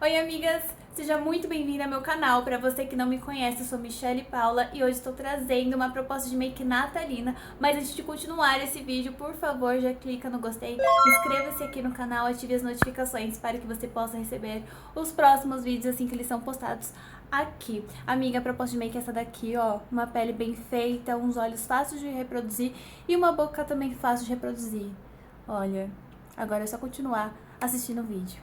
Oi amigas, seja muito bem-vinda ao meu canal. Para você que não me conhece, eu sou Michelle Paula e hoje estou trazendo uma proposta de make natalina. Mas antes de continuar esse vídeo, por favor, já clica no gostei, inscreva-se aqui no canal, ative as notificações para que você possa receber os próximos vídeos assim que eles são postados aqui. Amiga, a proposta de make é essa daqui, ó, uma pele bem feita, uns olhos fáceis de reproduzir e uma boca também fácil de reproduzir. Olha, agora é só continuar assistindo o vídeo.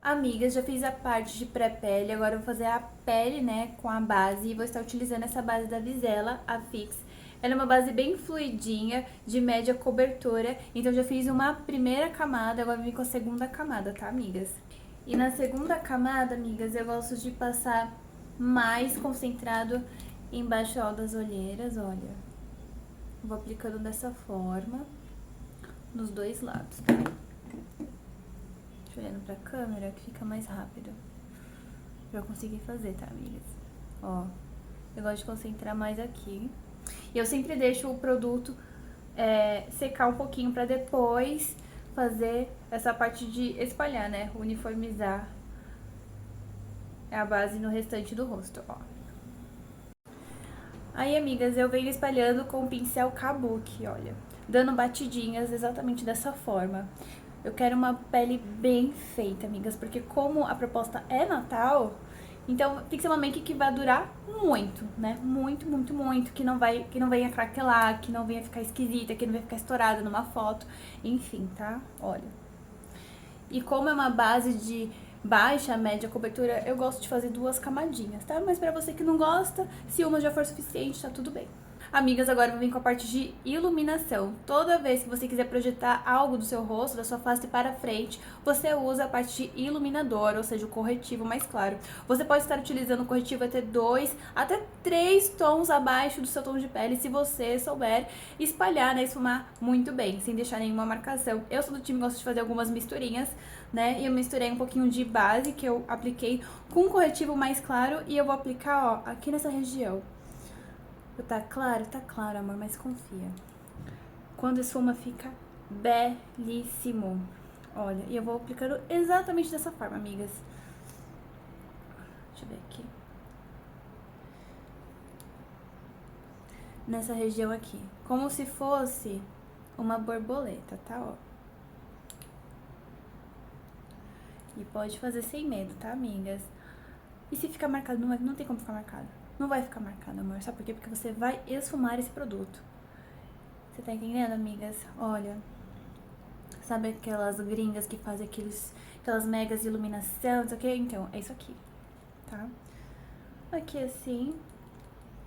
Amigas, já fiz a parte de pré-pele, agora eu vou fazer a pele, né, com a base. E vou estar utilizando essa base da Visela, a Fix. Ela é uma base bem fluidinha, de média cobertura. Então já fiz uma primeira camada, agora vou vir com a segunda camada, tá, amigas? E na segunda camada, amigas, eu gosto de passar mais concentrado embaixo, ó, das olheiras, olha. Vou aplicando dessa forma, nos dois lados, tá? Olhando pra câmera que fica mais rápido pra eu conseguir fazer, tá, amigas? Ó, eu gosto de concentrar mais aqui. E eu sempre deixo o produto secar um pouquinho pra depois fazer essa parte de espalhar, né? Uniformizar a base no restante do rosto, ó. Aí, amigas, eu venho espalhando com o pincel Kabuki, olha. Dando batidinhas exatamente dessa forma. Eu quero uma pele bem feita, amigas, porque como a proposta é Natal, então tem que ser uma make que vai durar muito, né? Muito, muito, muito, que não venha craquelar, que não venha ficar esquisita, que não venha ficar estourada numa foto, enfim, tá? Olha. E como é uma base de baixa, média cobertura, eu gosto de fazer duas camadinhas, tá? Mas pra você que não gosta, se uma já for suficiente, tá tudo bem. Amigas, agora eu vou vir com a parte de iluminação. Toda vez que você quiser projetar algo do seu rosto, da sua face para frente, você usa a parte de iluminador, ou seja, o corretivo mais claro. Você pode estar utilizando o corretivo até 2, até 3 tons abaixo do seu tom de pele, se você souber espalhar, né, esfumar muito bem, sem deixar nenhuma marcação. Eu sou do time que gosta de fazer algumas misturinhas, né, e eu misturei um pouquinho de base que eu apliquei com um corretivo mais claro e eu vou aplicar, ó, aqui nessa região. Tá claro? Tá claro, amor, mas confia. Quando esfuma fica belíssimo. Olha, e eu vou aplicando exatamente dessa forma, amigas. Deixa eu ver aqui. Nessa região aqui. Como se fosse uma borboleta, tá? Ó. E pode fazer sem medo, tá, amigas? E se ficar marcado, não tem como ficar marcado. Não vai ficar marcado, amor. Sabe por quê? Porque você vai esfumar esse produto. Você tá entendendo, amigas? Olha, sabe aquelas gringas que fazem aquelas megas de iluminação, não sei o que? Então, é isso aqui, tá? Aqui assim.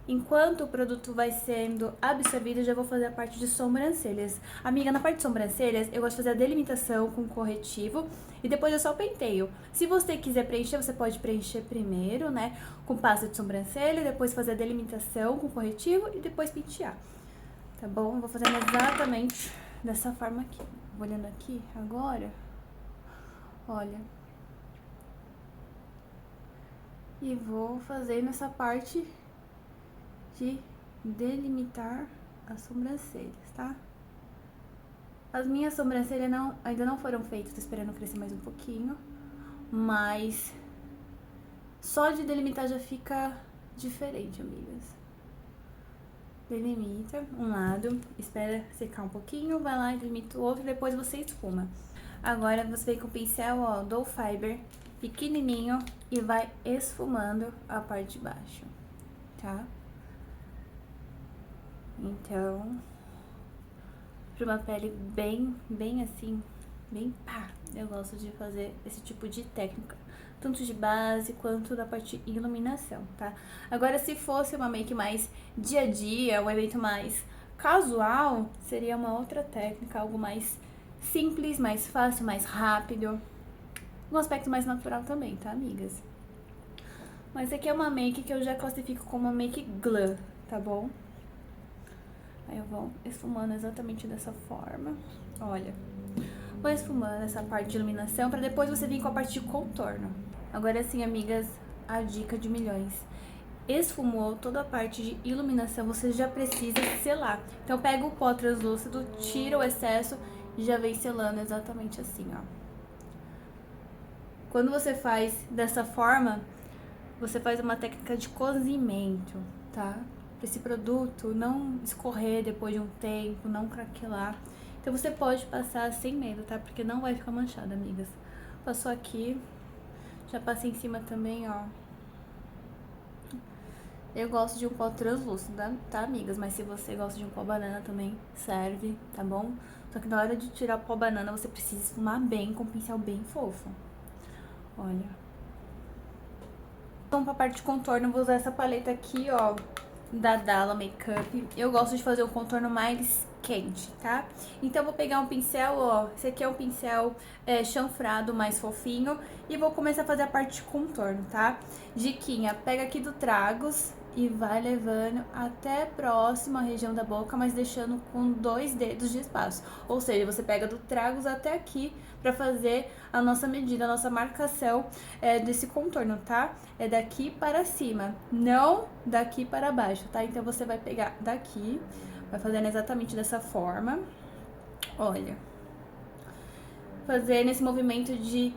Enquanto o produto vai sendo absorvido, eu já vou fazer a parte de sobrancelhas. Amiga, na parte de sobrancelhas, eu gosto de fazer a delimitação com corretivo e depois eu só penteio. Se você quiser preencher, você pode preencher primeiro, né, com pasta de sobrancelha, depois fazer a delimitação com corretivo e depois pentear. Tá bom? Vou fazendo exatamente dessa forma aqui. Vou olhando aqui agora. Olha. E vou fazendo essa parte de delimitar as sobrancelhas, tá? As minhas sobrancelhas ainda não foram feitas, tô esperando crescer mais um pouquinho, mas só de delimitar já fica diferente, amigas. Delimita um lado, espera secar um pouquinho, vai lá e delimita o outro, depois você esfuma. Agora você vem com o pincel, ó, Doll Fiber, pequenininho, e vai esfumando a parte de baixo, tá? Então, pra uma pele bem assim, bem pá, eu gosto de fazer esse tipo de técnica, tanto de base quanto da parte de iluminação, tá? Agora, se fosse uma make mais dia a dia, um evento mais casual, seria uma outra técnica, algo mais simples, mais fácil, mais rápido, um aspecto mais natural também, tá, amigas? Mas aqui é uma make que eu já classifico como uma make glam, tá bom? Aí eu vou esfumando exatamente dessa forma, olha. Vou esfumando essa parte de iluminação pra depois você vir com a parte de contorno. Agora sim, amigas, a dica de milhões. Esfumou toda a parte de iluminação, você já precisa selar. Então pega o pó translúcido, tira o excesso e já vem selando exatamente assim, ó. Quando você faz dessa forma, você faz uma técnica de cozimento, tá? Pra esse produto não escorrer depois de um tempo, não craquelar. Então você pode passar sem medo, tá? Porque não vai ficar manchado, amigas. Passou aqui, já passei em cima também, ó. Eu gosto de um pó translúcido, tá, amigas? Mas se você gosta de um pó banana também, serve, tá bom? Só que na hora de tirar o pó banana, você precisa esfumar bem, com um pincel bem fofo. Olha. Vamos pra parte de contorno, eu vou usar essa paleta aqui, ó, da Dalla Makeup. Eu gosto de fazer o contorno mais quente, tá? Então eu vou pegar um pincel, ó, esse aqui é um pincel chanfrado, mais fofinho, e vou começar a fazer a parte de contorno, tá? Diquinha, pega aqui do Tragos e vai levando até próximo à região da boca, mas deixando com 2 dedos de espaço. Ou seja, você pega do Tragos até aqui pra fazer a nossa medida, a nossa marcação desse contorno, tá? É daqui para cima, não daqui para baixo, tá? Então você vai pegar daqui, vai fazendo exatamente dessa forma. Olha. Fazer nesse movimento de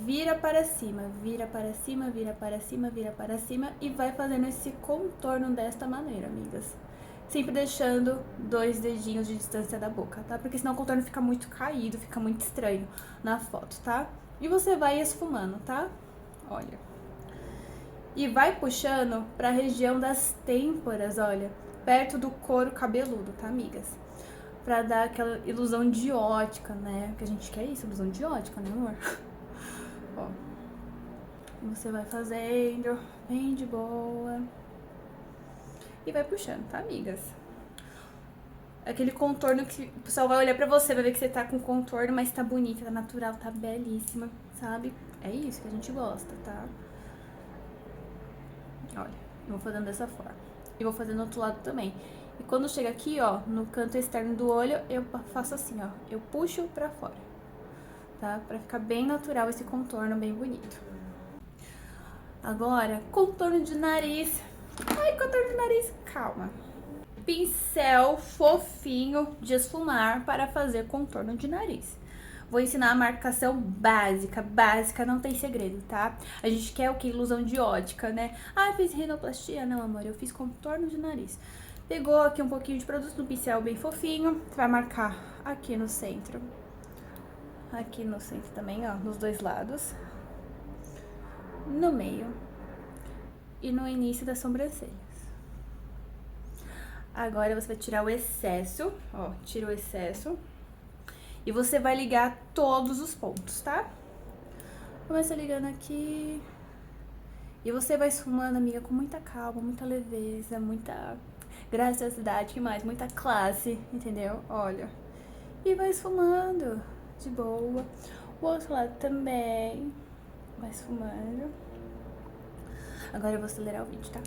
vira para cima, vira para cima, vira para cima, vira para cima e vai fazendo esse contorno desta maneira, amigas. Sempre deixando 2 dedinhos de distância da boca, tá? Porque senão o contorno fica muito caído, fica muito estranho na foto, tá? E você vai esfumando, tá? Olha. E vai puxando pra região das têmporas, olha, perto do couro cabeludo, tá, amigas? Pra dar aquela ilusão de ótica, né? Que a gente quer isso, ilusão de ótica, né, amor? Ó. Você vai fazendo bem de boa. E vai puxando, tá, amigas? Aquele contorno que o pessoal vai olhar pra você, vai ver que você tá com contorno, mas tá bonita, tá natural, tá belíssima, sabe? É isso que a gente gosta, tá? Olha, eu vou fazendo dessa forma. E vou fazendo do outro lado também. E quando chega aqui, ó, no canto externo do olho, eu faço assim, ó. Eu puxo pra fora, tá? Pra ficar bem natural esse contorno, bem bonito. Agora, contorno de nariz. Ai, contorno de nariz, calma. Pincel fofinho de esfumar para fazer contorno de nariz. Vou ensinar a marcação básica, não tem segredo, tá? A gente quer o que? Ilusão de ótica, né? Ah, eu fiz rinoplastia? Não, amor, eu fiz contorno de nariz. Pegou aqui um pouquinho de produto no pincel bem fofinho, vai marcar aqui no centro. Aqui no centro também, ó, nos 2 lados. No meio. E no início das sobrancelhas. Agora você vai tirar o excesso, ó, tira o excesso. E você vai ligar todos os pontos, tá? Começa ligando aqui. E você vai esfumando, amiga, com muita calma, muita leveza, muita graciosidade, que mais? Muita classe, entendeu? Olha. E vai esfumando de boa. O outro lado também. Vai esfumando. Agora eu vou acelerar o vídeo, tá?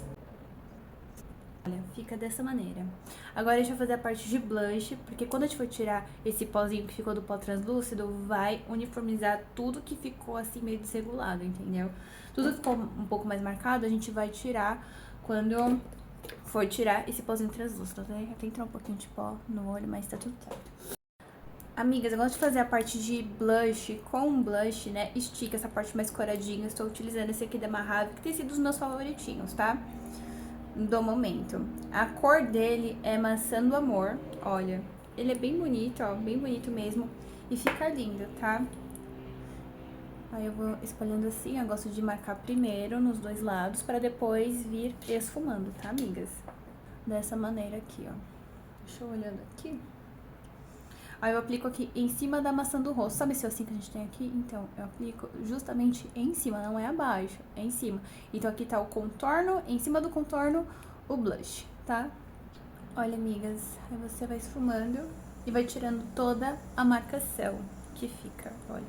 Olha, fica dessa maneira. Agora deixa eu fazer a parte de blush, porque quando a gente for tirar esse pozinho que ficou do pó translúcido, vai uniformizar tudo que ficou assim meio desregulado, entendeu? Tudo que ficou um pouco mais marcado, a gente vai tirar quando for tirar esse pozinho translúcido, tá? Tem que entrar um pouquinho de pó no olho, mas tá tudo certo. Amigas, eu gosto de fazer a parte de blush com blush, né? Estica essa parte mais coradinha. Estou utilizando esse aqui da Marrave, que tem sido os meus favoritinhos, tá? Do momento. A cor dele é Maçã do Amor, olha. Ele é bem bonito, ó, bem bonito mesmo. E fica lindo, tá? Aí eu vou espalhando assim, eu gosto de marcar primeiro nos 2 lados, pra depois vir esfumando, tá, amigas? Dessa maneira aqui, ó. Deixa eu olhando aqui. Aí eu aplico aqui em cima da maçã do rosto. Sabe esse ossinho que a gente tem aqui? Então, eu aplico justamente em cima, não é abaixo, é em cima. Então, aqui tá o contorno, em cima do contorno, o blush, tá? Olha, amigas, aí você vai esfumando e vai tirando toda a marcação que fica, olha.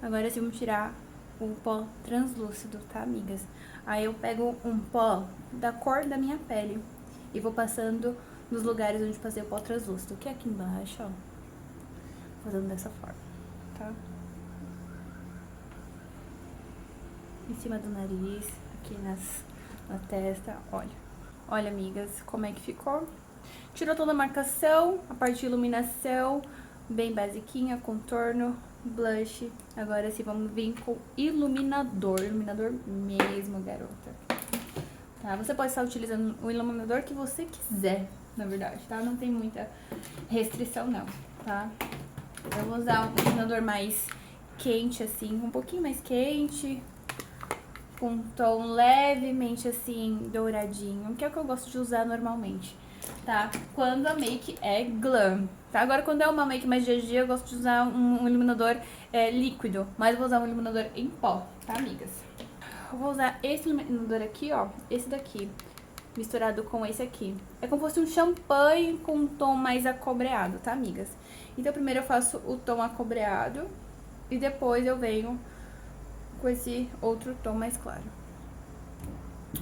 Agora, assim, vamos tirar o pó translúcido, tá, amigas? Aí eu pego um pó da cor da minha pele e vou passando nos lugares onde passei o pó translúcido, que é aqui embaixo, ó. Fazendo dessa forma, tá? Em cima do nariz, aqui na testa, olha. Olha, amigas, como é que ficou. Tirou toda a marcação, a parte de iluminação, bem basiquinha, contorno, blush. Agora sim, vamos vir com iluminador. Iluminador mesmo, garota. Tá? Você pode estar utilizando o iluminador que você quiser, na verdade, tá? Não tem muita restrição, não, tá? Eu vou usar um iluminador mais quente, assim, um pouquinho mais quente, com um tom levemente, assim, douradinho, que é o que eu gosto de usar normalmente, tá? Quando a make é glam, tá? Agora, quando é uma make mais dia a dia, eu gosto de usar um iluminador líquido, mas eu vou usar um iluminador em pó, tá, amigas? Eu vou usar esse iluminador aqui, ó, esse daqui, misturado com esse aqui. É como se fosse um champanhe com um tom mais acobreado, tá, amigas? Então, primeiro eu faço o tom acobreado e depois eu venho com esse outro tom mais claro.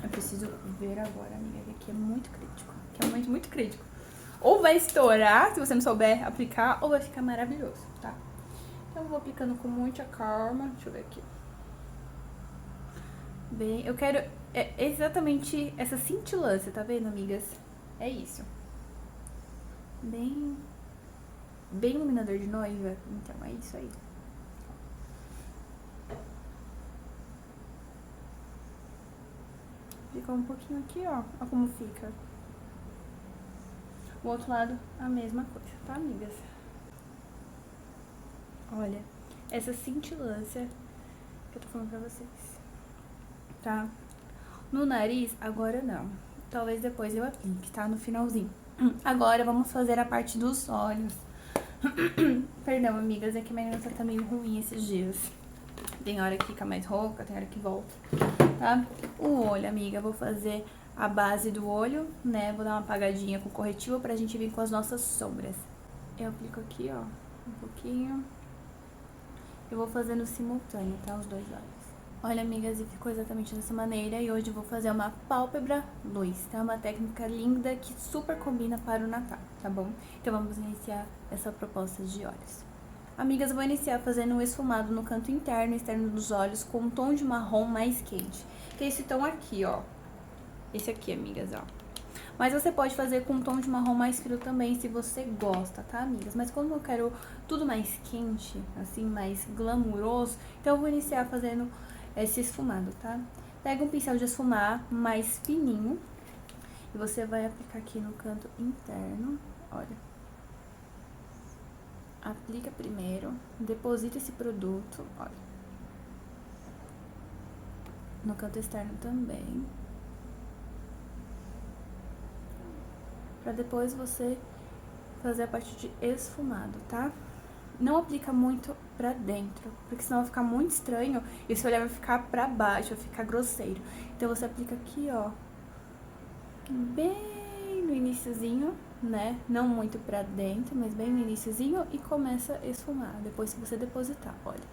Eu preciso ver agora, amiga, que aqui é muito crítico. Que é muito, muito crítico. Ou vai estourar, se você não souber aplicar, ou vai ficar maravilhoso, tá? Então, eu vou aplicando com muita calma. Deixa eu ver aqui. Bem, eu quero exatamente essa cintilância, tá vendo, amigas? É isso. Bem iluminador de noiva. Então, é isso aí. Ficou um pouquinho aqui, ó. Olha como fica. O outro lado, a mesma coisa, tá, amigas? Olha, essa cintilância que eu tô falando pra vocês. Tá? No nariz, agora não. Talvez depois eu aplique, tá? No finalzinho. Agora, vamos fazer a parte dos olhos. Perdão, amigas, é que minha garganta tá meio ruim esses dias. Tem hora que fica mais rouca, tem hora que volta, tá? O olho, amiga, eu vou fazer a base do olho, né? Vou dar uma apagadinha com corretivo pra gente vir com as nossas sombras. Eu aplico aqui, ó, um pouquinho. Eu vou fazendo simultâneo, tá? Os dois olhos. Olha, amigas, e ficou exatamente dessa maneira. E hoje eu vou fazer uma pálpebra luz, tá? Uma técnica linda que super combina para o Natal, tá bom? Então vamos iniciar essa proposta de olhos. Amigas, eu vou iniciar fazendo um esfumado no canto interno e externo dos olhos com um tom de marrom mais quente. Que é esse tom aqui, ó. Esse aqui, amigas, ó. Mas você pode fazer com um tom de marrom mais frio também, se você gosta, tá, amigas? Mas como eu quero tudo mais quente, assim, mais glamuroso, então eu vou iniciar fazendo esse esfumado, tá? Pega um pincel de esfumar mais fininho e você vai aplicar aqui no canto interno, olha. Aplica primeiro, deposita esse produto, olha. No canto externo também. Pra depois você fazer a parte de esfumado, tá? Não aplica muito pra dentro, porque senão vai ficar muito estranho e o seu olhar vai ficar pra baixo, vai ficar grosseiro. Então você aplica aqui, ó, bem no iniciozinho, né? Não muito pra dentro, mas bem no iniciozinho e começa a esfumar, depois que você depositar, olha.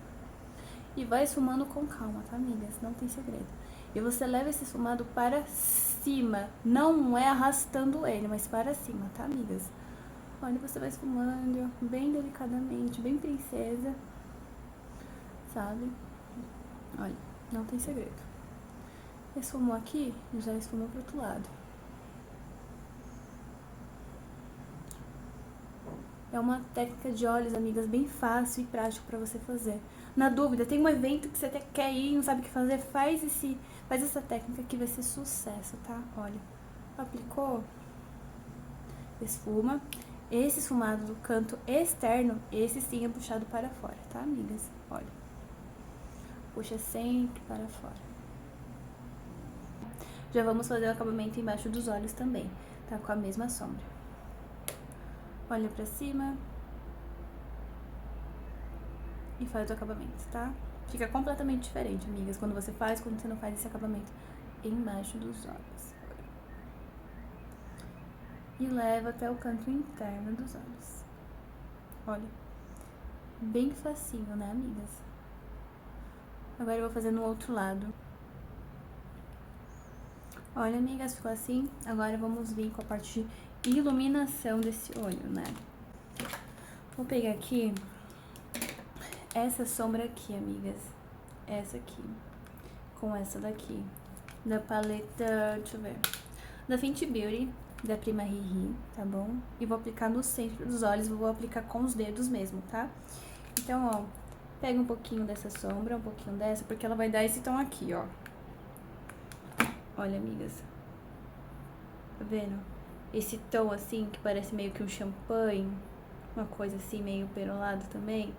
E vai esfumando com calma, tá, amigas? Não tem segredo. E você leva esse esfumado para cima, não é arrastando ele, mas para cima, tá, amigas? Olha, você vai esfumando bem delicadamente, bem princesa, sabe? Olha, não tem segredo. Esfumou aqui, já esfumou pro outro lado. É uma técnica de olhos, amigas, bem fácil e prático pra você fazer. Na dúvida, tem um evento que você até quer ir e não sabe o que fazer, faz essa técnica que vai ser sucesso, tá? Olha, aplicou, esfuma. Esse esfumado do canto externo, esse sim é puxado para fora, tá, amigas? Olha, puxa sempre para fora. Já vamos fazer o acabamento embaixo dos olhos também, tá? Com a mesma sombra. Olha pra cima e faz o acabamento, tá? Fica completamente diferente, amigas, quando você faz, quando você não faz esse acabamento embaixo dos olhos. E leva até o canto interno dos olhos. Olha, bem facinho, né, amigas? Agora eu vou fazer no outro lado. Olha, amigas, ficou assim. Agora vamos vir com a parte de iluminação desse olho, né? Vou pegar aqui essa sombra aqui, amigas. Essa aqui. Com essa daqui. Da paleta, deixa eu ver. Da Fenty Beauty, da Prima Riri, tá bom? E vou aplicar no centro dos olhos, vou aplicar com os dedos mesmo, tá? Então, ó, Pega um pouquinho dessa sombra, um pouquinho dessa, porque ela vai dar esse tom aqui, ó. Olha, amigas. Tá vendo? Esse tom assim, que parece meio que um champanhe. Uma coisa assim, meio perolado também.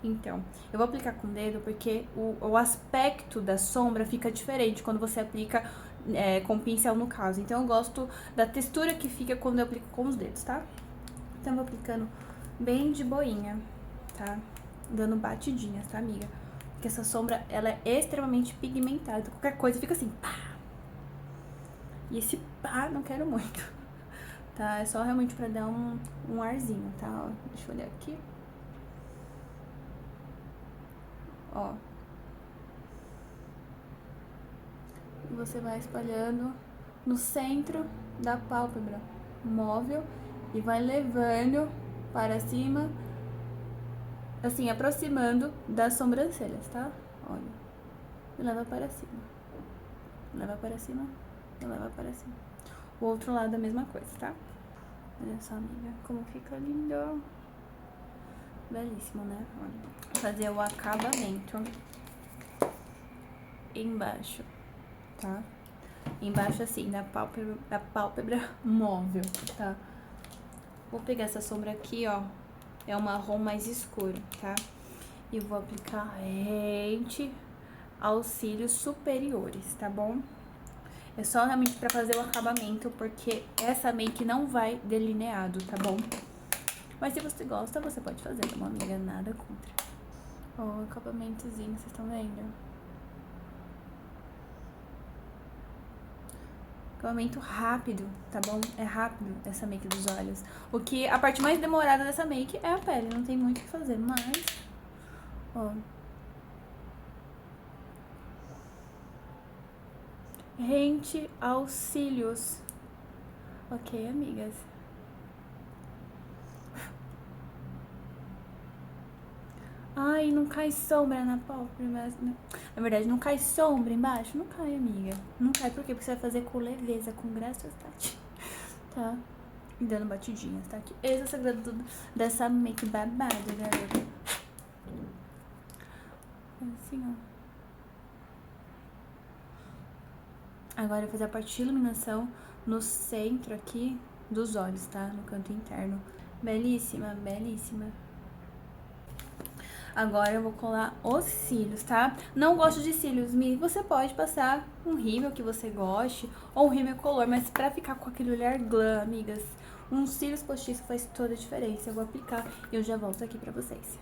Então, eu vou aplicar com o dedo porque o aspecto da sombra fica diferente quando você aplica com o pincel no caso. Então, eu gosto da textura que fica quando eu aplico com os dedos, tá? Então, eu vou aplicando bem de boinha, tá? Dando batidinhas, tá, amiga? Porque essa sombra, ela é extremamente pigmentada. Qualquer coisa fica assim, pá! E esse pá, não quero muito. Tá? É só realmente pra dar um arzinho, tá? Ó, deixa eu olhar aqui. Ó. E você vai espalhando no centro da pálpebra móvel e vai levando para cima, assim, aproximando das sobrancelhas, tá? Olha. E leva para cima. Leva para cima e leva para cima. O outro lado a mesma coisa, tá? Olha só, amiga, como fica lindo. Belíssimo, né? Olha. Vou fazer o acabamento embaixo, tá? Embaixo, assim, da pálpebra móvel, tá? Vou pegar essa sombra aqui, ó. É um marrom mais escuro, tá? E vou aplicar rente aos cílios superiores, tá bom? É só realmente pra fazer o acabamento, porque essa make não vai delineado, tá bom? Mas se você gosta, você pode fazer, tá bom, amiga? Nada contra. Ó, o acabamentozinho, vocês estão vendo? Acabamento rápido, tá bom? É rápido essa make dos olhos. O que a parte mais demorada dessa make é a pele, não tem muito o que fazer, mas... Ó... Rente aos cílios. Ok, amigas? Ai, não cai sombra na pálpebra. Na verdade, não cai sombra embaixo? Não cai, amiga. Não cai, por quê? Porque você vai fazer com leveza, com graça, tá? E dando batidinhas, tá? Esse é o segredo dessa make babada, galera. Assim, ó. Agora eu vou fazer a parte de iluminação no centro aqui dos olhos, tá? No canto interno. Belíssima, belíssima. Agora eu vou colar os cílios, tá? Não gosto de cílios, você pode passar um rímel que você goste ou um rímel color, mas pra ficar com aquele olhar glam, amigas, um cílios postiço faz toda a diferença. Eu vou aplicar e eu já volto aqui pra vocês.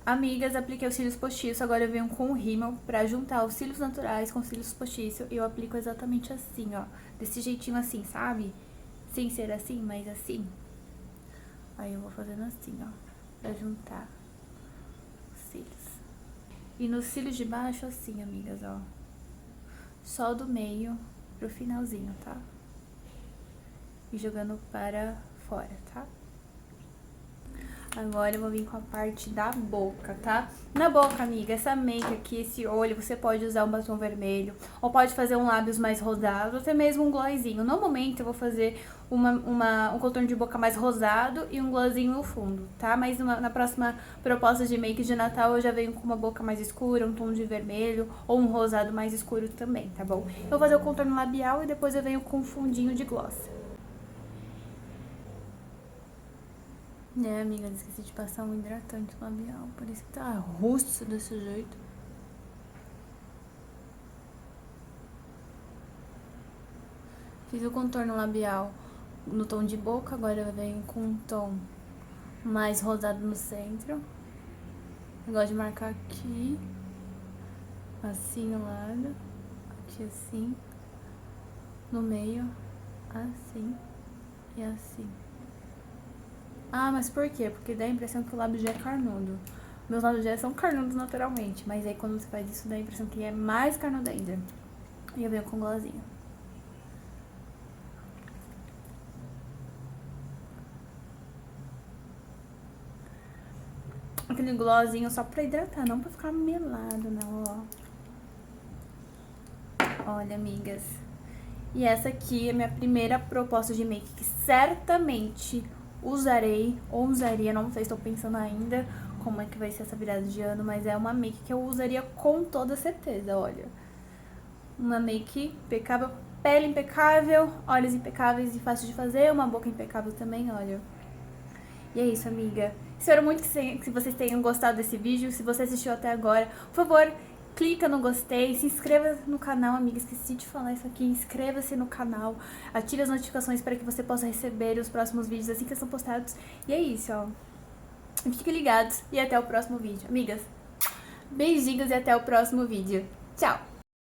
Amigas, apliquei os cílios postiços, agora eu venho com o rímel pra juntar os cílios naturais com os cílios postiços. E eu aplico exatamente assim, ó. Desse jeitinho assim, sabe? Sem ser assim, mas assim. Aí eu vou fazendo assim, ó. Pra juntar os cílios. E nos cílios de baixo, assim, amigas, ó. Só do meio pro finalzinho, tá? E jogando para fora, tá? Agora eu vou vir com a parte da boca, tá? Na boca, amiga, essa make aqui, esse olho, você pode usar um batom vermelho, ou pode fazer um lábios mais rosado, ou até mesmo um glossinho. No momento eu vou fazer um contorno de boca mais rosado e um glossinho no fundo, tá? Mas na próxima proposta de make de Natal eu já venho com uma boca mais escura, um tom de vermelho, ou um rosado mais escuro também, tá bom? Eu vou fazer o contorno labial e depois eu venho com um fundinho de gloss. Né, amiga, esqueci de passar um hidratante labial. Por isso que tá russo desse jeito. Fiz o contorno labial no tom de boca, agora eu venho com um tom mais rosado no centro. Eu gosto de marcar aqui, assim no lado, aqui assim, no meio, assim e assim. Ah, mas por quê? Porque dá a impressão que o lábio já é carnudo. Meus lábios já são carnudos naturalmente, mas aí quando você faz isso dá a impressão que é mais carnudo ainda. E eu venho com glossinho. Aquele glossinho só pra hidratar, não pra ficar melado, não, ó. Olha, amigas, E essa aqui é a minha primeira proposta de make que certamente usarei ou usaria, não sei, estou pensando ainda como é que vai ser essa virada de ano, mas é uma make que eu usaria com toda certeza, olha. Uma make impecável, pele impecável, olhos impecáveis e fácil de fazer, uma boca impecável também, olha. E é isso, amiga. Espero muito que vocês tenham gostado desse vídeo. Se você assistiu até agora, por favor, clica no gostei, se inscreva no canal, amiga. Esqueci de falar isso aqui. Inscreva-se no canal, ative as notificações para que você possa receber os próximos vídeos assim que são postados. E é isso, ó. Fiquem ligados e até o próximo vídeo. Amigas, beijinhos e até o próximo vídeo. Tchau!